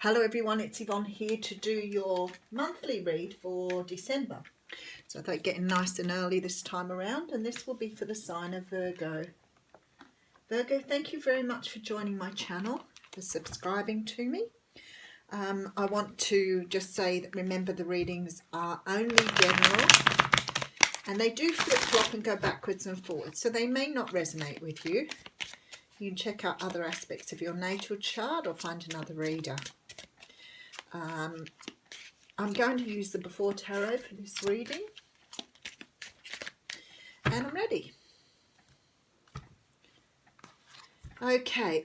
Hello everyone, it's Yvonne here to do your monthly read for December. So I thought getting nice and early this time around, and this will be for the sign of Virgo. Virgo, thank you very much for joining my channel, for subscribing to me. I want to just say that remember the readings are only general and they do flip-flop and go backwards and forwards, so they may not resonate with you. You can check out other aspects of your natal chart or find another reader. I'm going to use the Before Tarot for this reading, and I'm ready. Okay,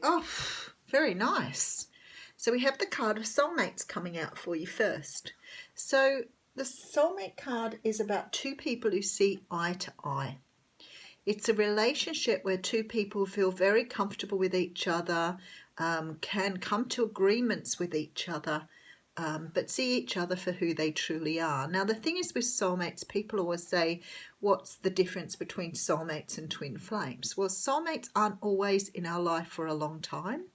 very nice. So we have the card of soulmates coming out for you first. So the soulmate card is about two people who see eye to eye. It's a relationship where two people feel very comfortable with each other, can come to agreements with each other, but see each other for who they truly are. Now, the thing is with soulmates, people always say, what's the difference between soulmates and twin flames? Well, soulmates aren't always in our life for a long time.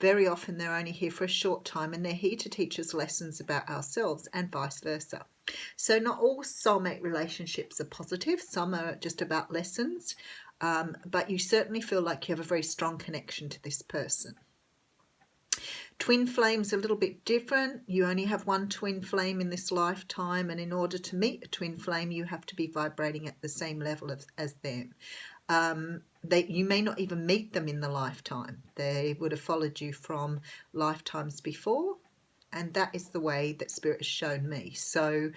Very often they're only here for a short time, and they're here to teach us lessons about ourselves and vice versa. So not all soulmate relationships are positive. Some are just about lessons, but you certainly feel like you have a very strong connection to this person. Twin flames are a little bit different. You only have one twin flame in this lifetime, and in order to meet a twin flame, you have to be vibrating at the same level as them. You may not even meet them in the lifetime. They would have followed you from lifetimes before, and that is the way that Spirit has shown me. So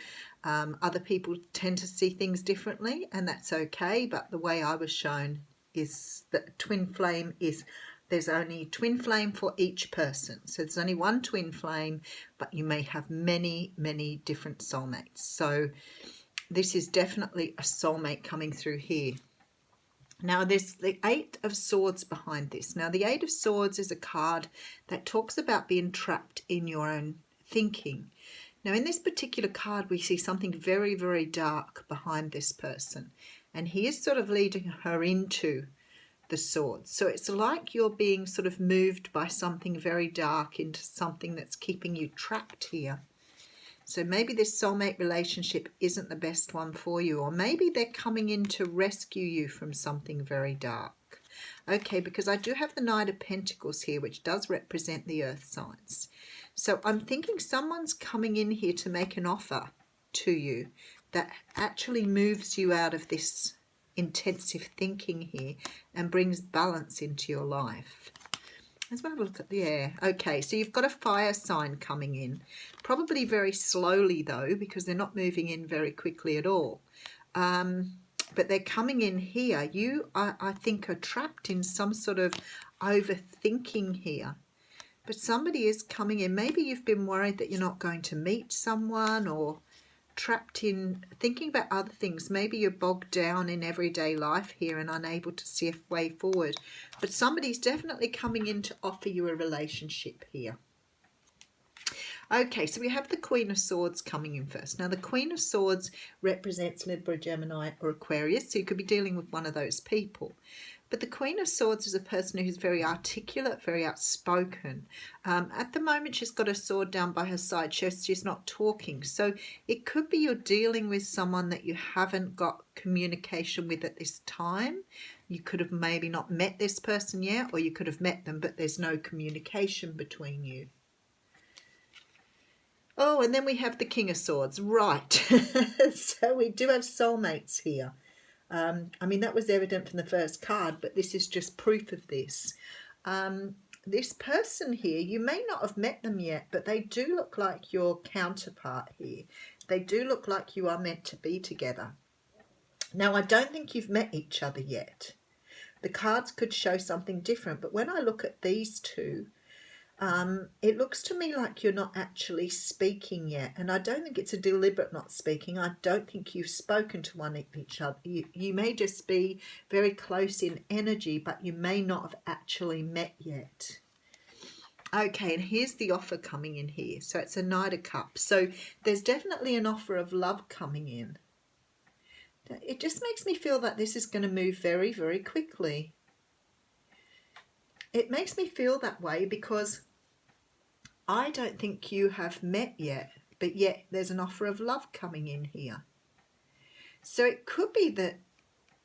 other people tend to see things differently, and that's okay, but the way I was shown is that twin flame is... There's only twin flame for each person. So there's only one twin flame, but you may have many, many different soulmates. So this is definitely a soulmate coming through here. Now there's the Eight of Swords behind this. Now the Eight of Swords is a card that talks about being trapped in your own thinking. Now in this particular card we see something very, very dark behind this person. And he is sort of leading her into the swords. So it's like you're being sort of moved by something very dark into something that's keeping you trapped here. So maybe this soulmate relationship isn't the best one for you, or maybe they're coming in to rescue you from something very dark. Okay, because I do have the Knight of Pentacles here, which does represent the earth signs. So I'm thinking someone's coming in here to make an offer to you that actually moves you out of this intensive thinking here and brings balance into your life. Let's have a look at the air. Okay, so you've got a fire sign coming in, probably very slowly though, because they're not moving in very quickly at all, but they're coming in here. You I think are trapped in some sort of overthinking here, but somebody is coming in. Maybe you've been worried that you're not going to meet someone, or trapped in thinking about other things. Maybe you're bogged down in everyday life here and unable to see a way forward, but somebody's definitely coming in to offer you a relationship here. Okay, so we have the Queen of Swords coming in first. Now the Queen of Swords represents Libra, Gemini or Aquarius, so you could be dealing with one of those people. But the Queen of Swords is a person who's very articulate, very outspoken. At the moment, she's got a sword down by her side. She's not talking. So it could be you're dealing with someone that you haven't got communication with at this time. You could have maybe not met this person yet, or you could have met them, but there's no communication between you. Oh, and then we have the King of Swords. Right. So we do have soulmates here. I mean, that was evident from the first card, but this is just proof of this. This person here, you may not have met them yet, but they do look like your counterpart here. They do look like you are meant to be together. Now, I don't think you've met each other yet. The cards could show something different, but when I look at these two, it looks to me like you're not actually speaking yet, and I don't think it's a deliberate not speaking. I don't think you've spoken to one of each other. You may just be very close in energy, but you may not have actually met yet. Okay, and here's the offer coming in here. So it's a Knight of Cups. So there's definitely an offer of love coming in. It just makes me feel that this is going to move very, very quickly. It makes me feel that way because I don't think you have met yet, but yet there's an offer of love coming in here. So it could be that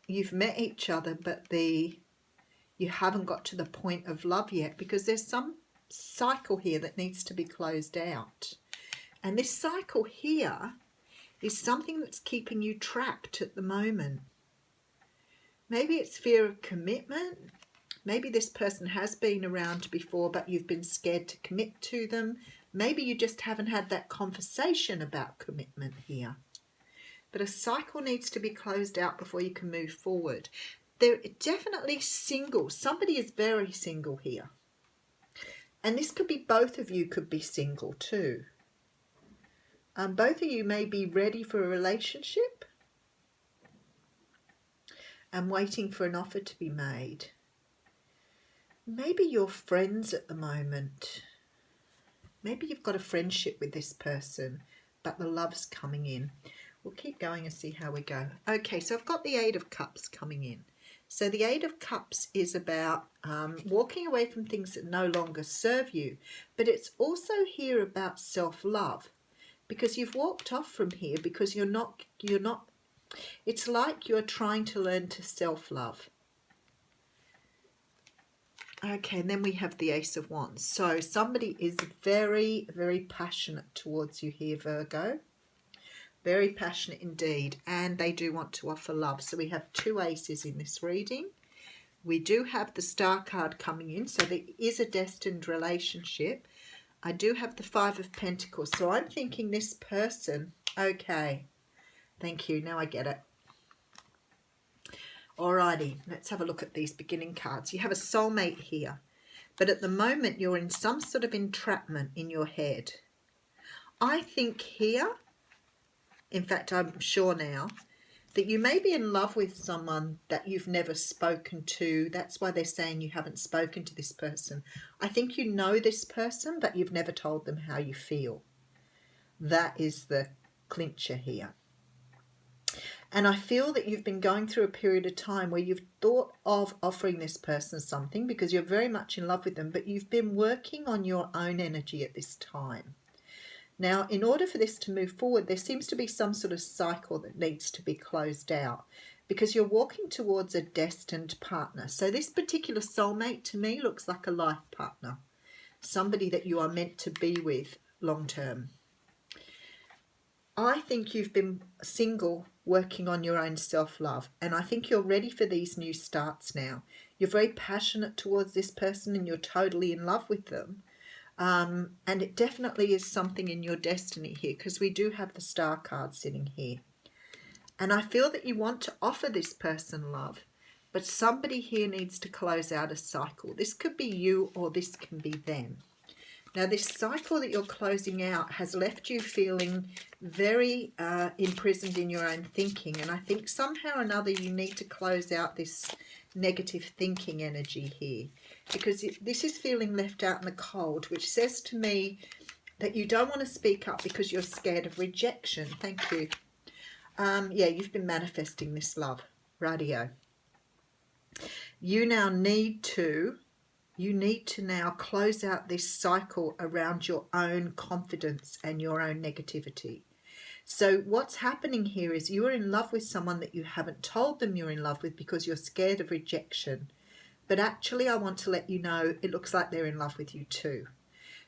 you've met each other, but you haven't got to the point of love yet, because there's some cycle here that needs to be closed out. And this cycle here is something that's keeping you trapped at the moment. Maybe it's fear of commitment. Maybe this person has been around before, but you've been scared to commit to them. Maybe you just haven't had that conversation about commitment here. But a cycle needs to be closed out before you can move forward. They're definitely single. Somebody is very single here. And this could be both of you could be single too. Both of you may be ready for a relationship and waiting for an offer to be made. Maybe you're friends at the moment. Maybe you've got a friendship with this person, but the love's coming in. We'll keep going and see how we go. Okay, so I've got the Eight of Cups coming in. So the Eight of Cups is about walking away from things that no longer serve you, but it's also here about self-love, because you've walked off from here because you're not, it's like you're trying to learn to self-love. Okay, and then we have the Ace of Wands. So somebody is very, very passionate towards you here, Virgo. Very passionate indeed, and they do want to offer love. So we have two aces in this reading. We do have the Star card coming in, so there is a destined relationship. I do have the Five of Pentacles, so I'm thinking this person, okay, thank you, now I get it. Alrighty, let's have a look at these beginning cards. You have a soulmate here, but at the moment you're in some sort of entrapment in your head. I think here, in fact I'm sure now, that you may be in love with someone that you've never spoken to. That's why they're saying you haven't spoken to this person. I think you know this person, but you've never told them how you feel. That is the clincher here. And I feel that you've been going through a period of time where you've thought of offering this person something because you're very much in love with them, but you've been working on your own energy at this time. Now, in order for this to move forward, there seems to be some sort of cycle that needs to be closed out because you're walking towards a destined partner. So this particular soulmate to me looks like a life partner, somebody that you are meant to be with long term. I think you've been single, working on your own self-love, and I think you're ready for these new starts now. You're very passionate towards this person and you're totally in love with them. And it definitely is something in your destiny here, because we do have the Star card sitting here. And I feel that you want to offer this person love, but somebody here needs to close out a cycle. This could be you or this can be them. Now, this cycle that you're closing out has left you feeling very imprisoned in your own thinking. And I think somehow or another you need to close out this negative thinking energy here, because this is feeling left out in the cold, which says to me that you don't want to speak up because you're scared of rejection. Thank you. Yeah, you've been manifesting this love. Radio. You need to now close out this cycle around your own confidence and your own negativity. So what's happening here is you are in love with someone that you haven't told them you're in love with because you're scared of rejection. But actually, I want to let you know it looks like they're in love with you too.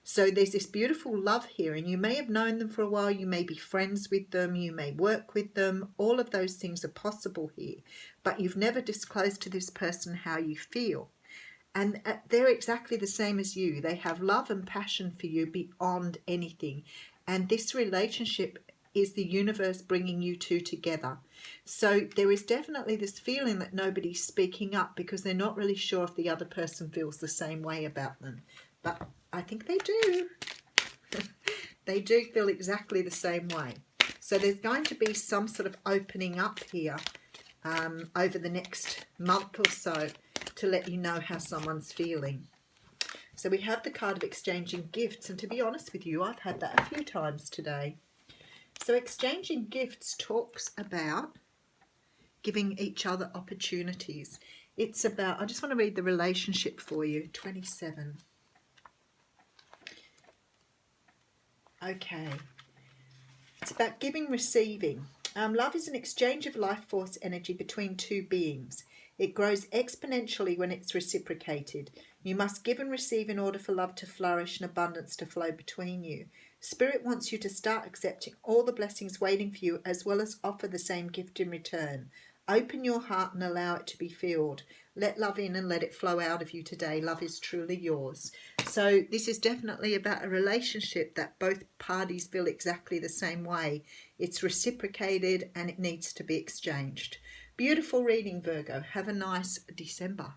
So there's this beautiful love here, and you may have known them for a while. You may be friends with them. You may work with them. All of those things are possible here. But you've never disclosed to this person how you feel. And they're exactly the same as you. They have love and passion for you beyond anything. And this relationship is the universe bringing you two together. So there is definitely this feeling that nobody's speaking up because they're not really sure if the other person feels the same way about them. But I think they do. They do feel exactly the same way. So there's going to be some sort of opening up here over the next month or so to let you know how someone's feeling. So we have the card of exchanging gifts, and to be honest with you, I've had that a few times today. So exchanging gifts talks about giving each other opportunities. It's about, I just want to read the relationship for you, 27. Okay. It's about giving, receiving. Love is an exchange of life force energy between two beings. It grows exponentially when it's reciprocated. You must give and receive in order for love to flourish and abundance to flow between you. Spirit wants you to start accepting all the blessings waiting for you, as well as offer the same gift in return. Open your heart and allow it to be filled. Let love in and let it flow out of you today. Love is truly yours. So this is definitely about a relationship that both parties feel exactly the same way. It's reciprocated and it needs to be exchanged. Beautiful reading, Virgo. Have a nice December.